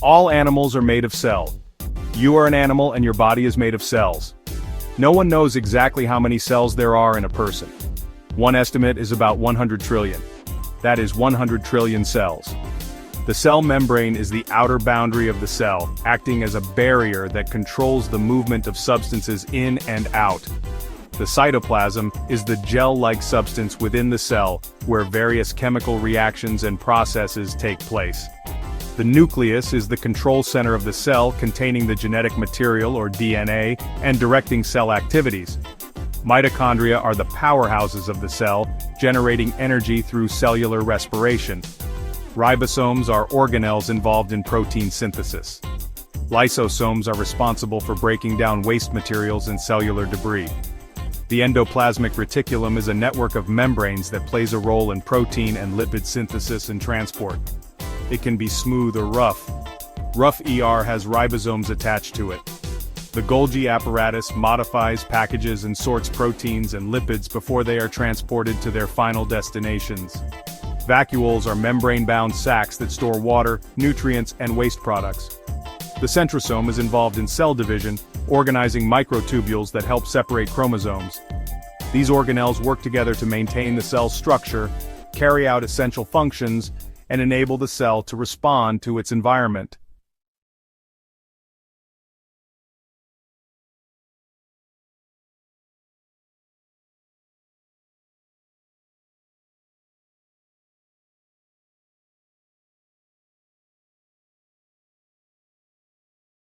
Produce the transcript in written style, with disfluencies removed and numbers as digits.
All animals are made of cells. You are an animal and your body is made of cells. No one knows exactly how many cells there are in a person. One estimate is about 100 trillion. That is 100 trillion cells. The cell membrane is the outer boundary of the cell, acting as a barrier that controls the movement of substances in and out. The cytoplasm is the gel-like substance within the cell, where various chemical reactions and processes take place. The nucleus is the control center of the cell, containing the genetic material or DNA and directing cell activities. Mitochondria are the powerhouses of the cell, generating energy through cellular respiration. Ribosomes are organelles involved in protein synthesis. Lysosomes are responsible for breaking down waste materials and cellular debris. The endoplasmic reticulum is a network of membranes that plays a role in protein and lipid synthesis and transport. It can be smooth or rough. Rough ER has ribosomes attached to it. The Golgi apparatus modifies, packages and sorts proteins and lipids before they are transported to their final destinations. Vacuoles are membrane-bound sacs that store water, nutrients, and waste products. The centrosome is involved in cell division, organizing microtubules that help separate chromosomes. These organelles work together to maintain the cell's structure, carry out essential functions, and enable the cell to respond to its environment.